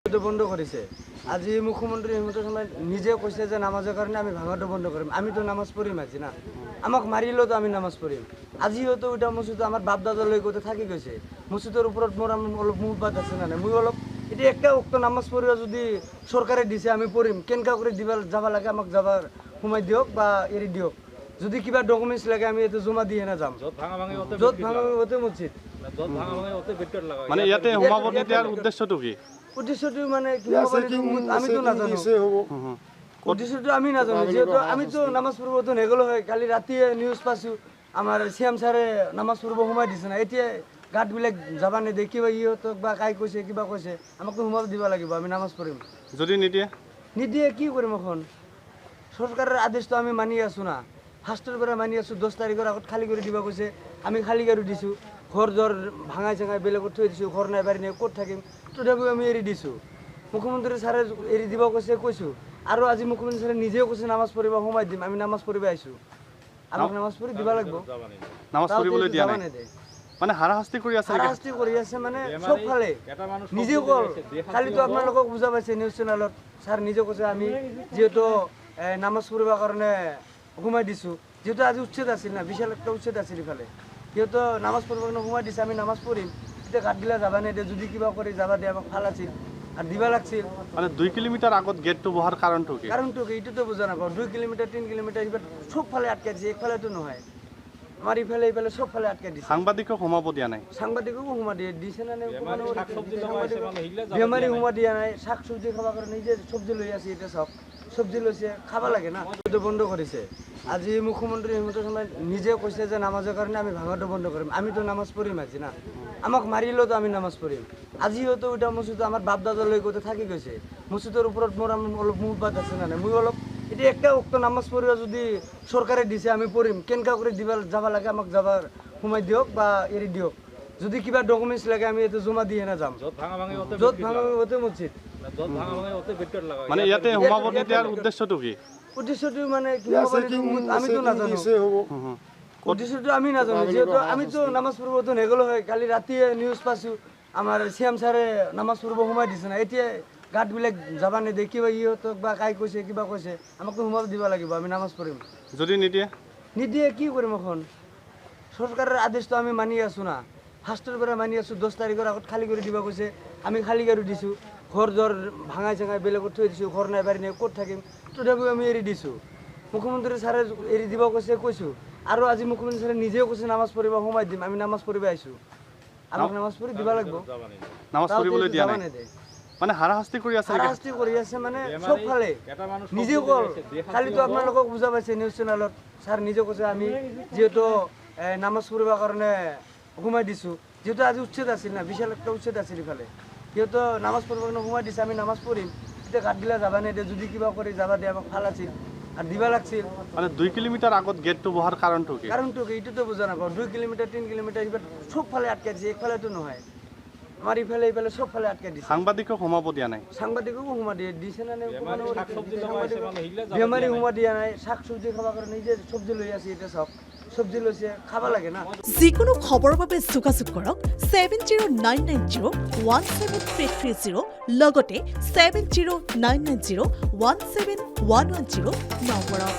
বন্ধ করেছে। আজি মুখ্যমন্ত্রী হিমন্ত শর্মা নিজে কৈছে যে নামাজের কারণে আমি ভাঙাটো বন্ধ করিম। আমি তো নামাজ পড়িম আজি না, আমাক মারিলেও তো আমি নামাজ পড়িম। আজিও তো ওইটা মসজিদ আমার বাপ দাদা লৈ গোতে থাকি গৈছে। মসজিদের উপরত মোর অলপ মুহবাত আছে না, মুই অলপ এটা একটা উক্ত নামাজ পড়িয়া যদি সরকারে দিছে আমি পড়িম, কেনকা করে দিবা যাবা লাগে আমাক যাবার সময় দিয়ক বা এরি দিয়ক। যদি কিবা ডকুমেন্টস লাগে আমি এতে জমা দিয়ে না যাম। য'ত ভাঙা ভাঙি ওতে মসজিদ, মানে ইয়াতে সোমাব নিদিয়াৰ উদ্দেশ্যটো কি? উদ্দেশ্যটো মানে কি আমি তো নাজানো। উদ্দেশ্যটো আমি নাজানো, যেহেতু আমি তো নামাজ পড়ব তো নেগলো হয়। কালি রাতিয়ে নিউজ পাইছো আমার সিএম স্যারে নামাজ পড়ব সোমাই দিছে না। এতিয়া গাঁতবিলাক যাবা নেদে, কিবা ইহঁতক বা কাই কৈছে কিবা কৈছে, আমাক তো সোমাব দিব লাগিব, আমি নামাজ পড়িম। যদি নিদিয়ে নিদিয়ে কি কৰিম এখন? সৰকাৰেৰ আদেশ তো আমি মানি আছো না, ফাৰ্স্টেৰ পৰা মানি আছো। 10 তাৰিখৰ আগত খালি কৰি দিবা কৈছে, আমি খালি কৰি দিছোঁ। ঘৰ জ্বৰ ভাঙাই চাঙাই বেলেগত থৈ দিছোঁ, ঘৰ নাই বাৰী নাই ক'ত থাকিম, তথাপিও আমি এৰি দিছোঁ। মুখ্যমন্ত্ৰী ছাৰে এৰি দিব কৈছোঁ। আৰু আজি মুখ্যমন্ত্ৰী ছাৰে নিজেও কৈছে নামাজ পঢ়িব সোমাই দিম, আমি নামাজ পঢ়িব আহিছোঁ। আমাক নামাজ পঢ়ি দিব লাগিব। নামাজ পঢ়িবলৈ দিয়া নাই, মানে হাৰাশাস্তি কৰি আছে। হাৰাশাস্তি কৰি আছে মানে চব ফালে। নিজেও কল কালিতো আপোনালোকক বুজা পাইছে নিউজ চেনেলত, ছাৰ নিজে কৈছে আমি যিহেতু নামাজ পঢ়িবৰ কাৰণে সোমাই দিছোঁ। যেহেতু আজি উচ্ছেদ আছিল না, বিশাল একটা উচ্ছেদ আছিল ইফালে, যেহেতু নামাজ পঢ়িবৰ কাৰণে সোমাই দিছে, আমি নামাজ পঢ়িম। এতিয়া গাঁতগিলা যাবা নেদে, যদি কিবা কৰি যাবা দিয়ে আমাক ভাল আছিল আৰু দিবা লাগছিল। মানে 2 কিলোমিটাৰ আগত গেটটো বহাৰ কাৰণটো কি? কাৰণটো কি এইটোতো বুজা নাপাওঁ। 2 কিলোমিটাৰ 3 কিলোমিটাৰ এইবাৰ চব ফালে আটকাই দিছে, একফালেতো নহয়। আমাৰ ইফালে ইফালে চব ফালে আটকাই দিছে। সাংবাদিকক সোমাব দিয়া নাই। সাংবাদিককো সোমা দিছে না বেমাৰী সোমা দিয়া নাই। শাক চব্জি খাবৰ কাৰণে নিজে চব্জি লৈ আছে, এতিয়া চব চব্জি লৈছে, খাব লাগে না। বন্ধ কৰিছে। আজি মুখ্যমন্ত্রী হিমন্ত শর্মা নিজে কৈছে যে নামাজের কারণে আমি ভাঙাটো বন্ধ করিম। আমি তো নামাজ পড়িম আজি না, আমাক মারিলেও তো আমি নামাজ পড়িম। আজিও তো ওইটা মসজিদ আমার বাপ দাদা লৈ গোতে থাকি গৈছে। মসজিদের উপরত মোর অলপ মুহবাত আছে না, মুই অলপ এটা একটা উক্ত নামাজ পড়িয়া যদি সরকারে দিছে আমি পড়িম, কেনকা করে দিবা যাবা লাগে আমাক যাবার সময় দিয়ক বা এরি দিয়ক। যদি কিবা ডকুমেন্টস লাগে আমি এতে জমা দিয়ে না যাম। য'ত ভাঙা ভাঙি ওতে মসজিদ, মানে ইয়াতে সোমাব নিদিয়াৰ উদ্দেশ্যটো কি? উদ্দেশ্যটো মানে কি আমি তো নাজানো। উদ্দেশ্যটো আমি নাজানো, যেহেতু আমি তো নামাজ পড়ব তো নেগলো হয়। কালি রাতিয়ে নিউজ পাইছো আমার সিএম স্যারে নামাজ পড়ব সোমাই দিছে না। এতিয়া গাঁতবিলাক যাবা নেদে, কিবা ইহঁতক বা কাই কৈছে কিবা কৈছে, আমাক তো সোমাব দিব লাগিব, আমি নামাজ পঢ়িম। যদি নিদিয়ে নিদিয়ে কি কৰিম এখন? সৰকাৰেৰ আদেশ তো আমি মানি আছো না, ফাৰ্স্টেৰ পৰা মানি আছো। 10 তাৰিখৰ আগত খালি কৰি দিবা কৈছে, আমি খালি কৰি দিছোঁ। ঘৰ জ্বৰ ভাঙাই চাঙাই বেলেগত থৈ দিছোঁ, ঘৰ নাই বাৰী নাই ক'ত থাকিম, তথাপিও আমি এৰি দিছোঁ। মুখ্যমন্ত্ৰী ছাৰে এৰি দিব কৈছোঁ। আৰু আজি মুখ্যমন্ত্ৰী ছাৰে নিজেও কৈছে নামাজ পঢ়িব সোমাই দিম, আমি নামাজ পঢ়িব আহিছোঁ। আমাক নামাজ পঢ়ি দিব লাগিব। নামাজ পঢ়িবলৈ দিয়া নাই, মানে হাৰাশাস্তি কৰি আছে। হাৰাশাস্তি কৰি আছে মানে চব ফালে। নিজেও কল কালিতো আপোনালোকক বুজা পাইছে নিউজ চেনেলত, ছাৰ নিজে কৈছে আমি যিহেতু নামাজ পঢ়িবৰ কাৰণে সোমাই দিছোঁ। যেহেতু আজি উচ্ছেদ আছিল না, বিশাল একটা উচ্ছেদ আছিল ইফালে, যেহেতু নামাজ পঢ়িবৰ কাৰণে সোমাই দিছে, আমি নামাজ পঢ়িম। এতিয়া গাঁতগিলা যাবা নেদে, যদি কিবা কৰি যাবা দিয়ে আমাক ভাল আছিল আৰু দিবা লাগছিল। মানে 2 কিলোমিটাৰ আগত গেটটো বহাৰ কাৰণটো কি? কাৰণটো কি এইটোতো বুজা নাপাওঁ। 2 কিলোমিটাৰ 3 কিলোমিটাৰ এইবাৰ চব ফালে আটকাই দিছে, একফালেতো নহয়। আমাৰ ইফালে ইফালে চব ফালে আটকাই দিছে। সাংবাদিকক সোমাব দিয়া নাই। সাংবাদিককো সোমা দিছে না বেমাৰী সোমা দিয়া নাই। শাক চব্জি খাবৰ কাৰণে নিজে চব্জি লৈ আছে, এতিয়া চব চব্জি লৈছে, খাব লাগে না। যিকোনো খবৰৰ বাবে যোগাযোগ কৰক 7099017330 লগতে 7099017110 নম্বৰত।